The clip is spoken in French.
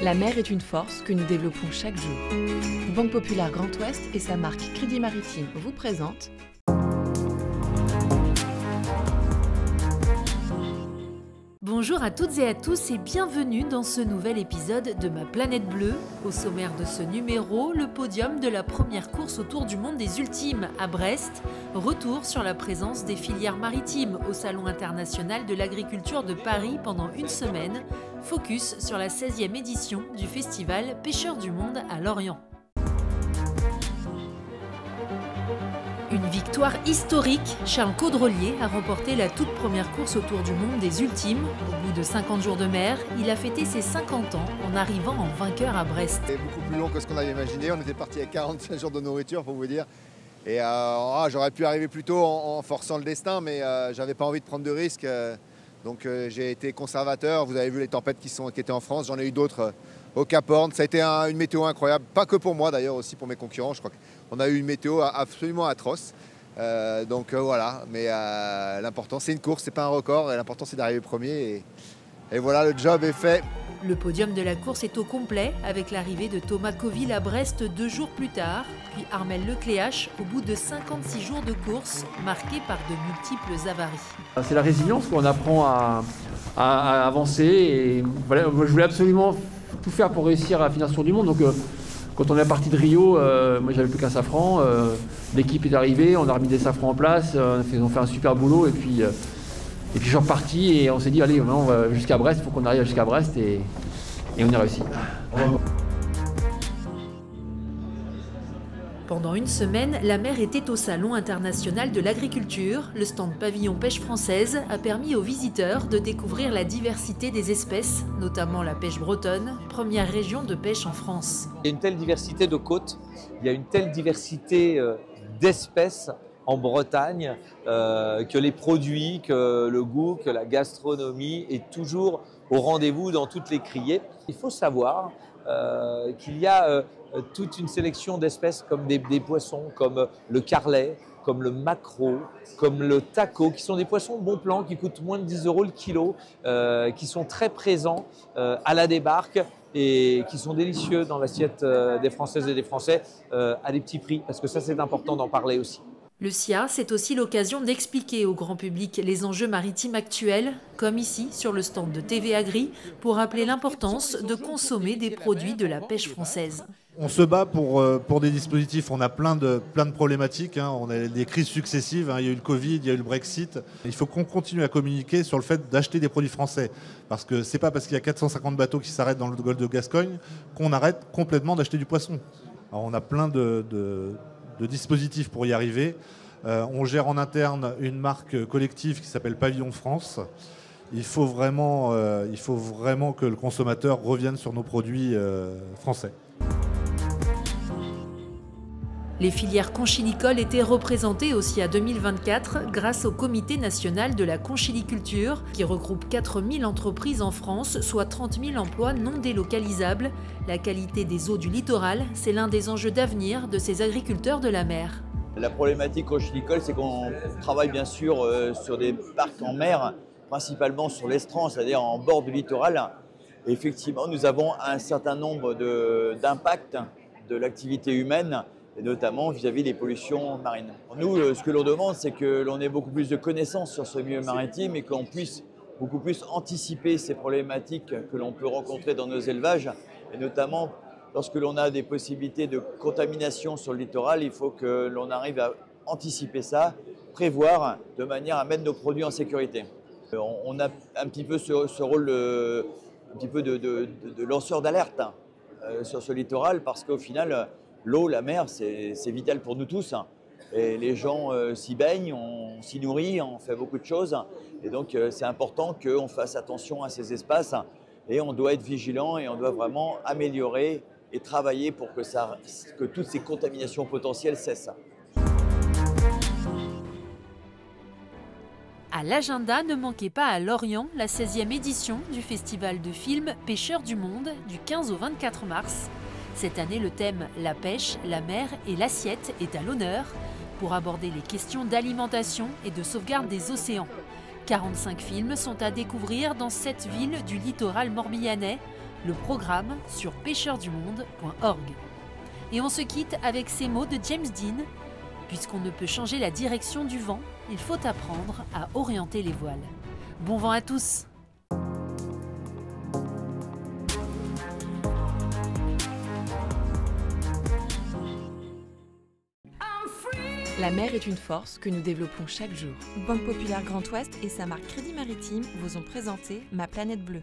La mer est une force que nous développons chaque jour. Banque Populaire Grand Ouest et sa marque Crédit Maritime vous présentent Bonjour à toutes et à tous et bienvenue dans ce nouvel épisode de Ma Planète Bleue. Au sommaire de ce numéro, le podium de la première course autour du monde des Ultimes à Brest. Retour sur la présence des filières maritimes au Salon international de l'agriculture de Paris pendant une semaine. Focus sur la 16e édition du festival Pêcheurs du Monde à Lorient. Une victoire historique, Charles Caudrelier a remporté la toute première course autour du monde des Ultimes. Au bout de 50 jours de mer, il a fêté ses 50 ans en arrivant en vainqueur à Brest. C'est beaucoup plus long que ce qu'on avait imaginé, on était parti avec 45 jours de nourriture pour vous dire. Et j'aurais pu arriver plus tôt en forçant le destin, mais j'avais pas envie de prendre de risques. Donc j'ai été conservateur, vous avez vu les tempêtes qui étaient en France, j'en ai eu d'autres au Cap Horn. Ça a été une météo incroyable, pas que pour moi d'ailleurs, aussi pour mes concurrents. Je crois qu'on a eu une météo absolument atroce. Voilà, mais l'important c'est une course, c'est pas un record, et l'important c'est d'arriver premier. Et voilà, le job est fait. Le podium de la course est au complet avec l'arrivée de Thomas Coville à Brest 2 jours plus tard, puis Armel Lecléache au bout de 56 jours de course, marqués par de multiples avaries. C'est la résilience qu'on apprend à avancer. Et voilà, moi, je voulais absolument tout faire pour réussir à finir sur du monde. Donc, quand on est parti de Rio, moi j'avais plus qu'un safran. L'équipe est arrivée, on a remis des safrans en place, ils ont fait un super boulot. Et puis je suis reparti et on s'est dit, allez, on va jusqu'à Brest, il faut qu'on arrive jusqu'à Brest et on a réussi. Pendant une semaine, la mer était au Salon international de l'agriculture. Le stand pavillon pêche française a permis aux visiteurs de découvrir la diversité des espèces, notamment la pêche bretonne, première région de pêche en France. Il y a une telle diversité de côtes, il y a une telle diversité d'espèces en Bretagne que les produits, que le goût, que la gastronomie est toujours au rendez-vous dans toutes les criées. Il faut savoir qu'il y a toute une sélection d'espèces comme des poissons, comme le carlet, comme le maquereau, comme le taco, qui sont des poissons bon plan, qui coûtent moins de 10 € le kilo, qui sont très présents à la débarque et qui sont délicieux dans l'assiette des Françaises et des Français à des petits prix, parce que ça c'est important d'en parler aussi. Le SIA, c'est aussi l'occasion d'expliquer au grand public les enjeux maritimes actuels, comme ici sur le stand de TV Agri, pour rappeler l'importance de consommer des produits de la pêche française. On se bat pour des dispositifs, on a plein de problématiques, on a des crises successives, il y a eu le Covid, il y a eu le Brexit. Il faut qu'on continue à communiquer sur le fait d'acheter des produits français. Parce que c'est pas parce qu'il y a 450 bateaux qui s'arrêtent dans le golfe de Gascogne qu'on arrête complètement d'acheter du poisson. Alors on a plein de dispositifs pour y arriver. On gère en interne une marque collective qui s'appelle Pavillon France. Il faut vraiment que le consommateur revienne sur nos produits français. Les filières conchilicoles étaient représentées aussi à 2024 grâce au Comité national de la conchiliculture qui regroupe 4000 entreprises en France, soit 30 000 emplois non délocalisables. La qualité des eaux du littoral, c'est l'un des enjeux d'avenir de ces agriculteurs de la mer. La problématique conchilicole, c'est qu'on travaille bien sûr sur des parcs en mer, principalement sur l'estran, c'est-à-dire en bord du littoral. Et effectivement, nous avons un certain nombre d'impacts de l'activité humaine, et notamment vis-à-vis des pollutions marines. Nous, ce que l'on demande, c'est que l'on ait beaucoup plus de connaissances sur ce milieu maritime et qu'on puisse beaucoup plus anticiper ces problématiques que l'on peut rencontrer dans nos élevages. Et notamment, lorsque l'on a des possibilités de contamination sur le littoral, il faut que l'on arrive à anticiper ça, prévoir de manière à mettre nos produits en sécurité. On a un petit peu ce rôle un petit peu de lanceur d'alerte sur ce littoral parce qu'au final, l'eau, la mer, c'est vital pour nous tous. Et les gens s'y baignent, on s'y nourrit, on fait beaucoup de choses. Et donc, c'est important qu'on fasse attention à ces espaces. Et on doit être vigilant et on doit vraiment améliorer et travailler pour que toutes ces contaminations potentielles cessent. À l'agenda, ne manquez pas à Lorient la 16e édition du festival de films Pêcheurs du Monde du 15 au 24 mars. Cette année, le thème « La pêche, la mer et l'assiette » est à l'honneur pour aborder les questions d'alimentation et de sauvegarde des océans. 45 films sont à découvrir dans 7 villes du littoral morbihanais. Le programme sur pêcheursdumonde.org. Et on se quitte avec ces mots de James Dean. Puisqu'on ne peut changer la direction du vent, il faut apprendre à orienter les voiles. Bon vent à tous! La mer est une force que nous développons chaque jour. Banque Populaire Grand Ouest et sa marque Crédit Maritime vous ont présenté Ma Planète Bleue.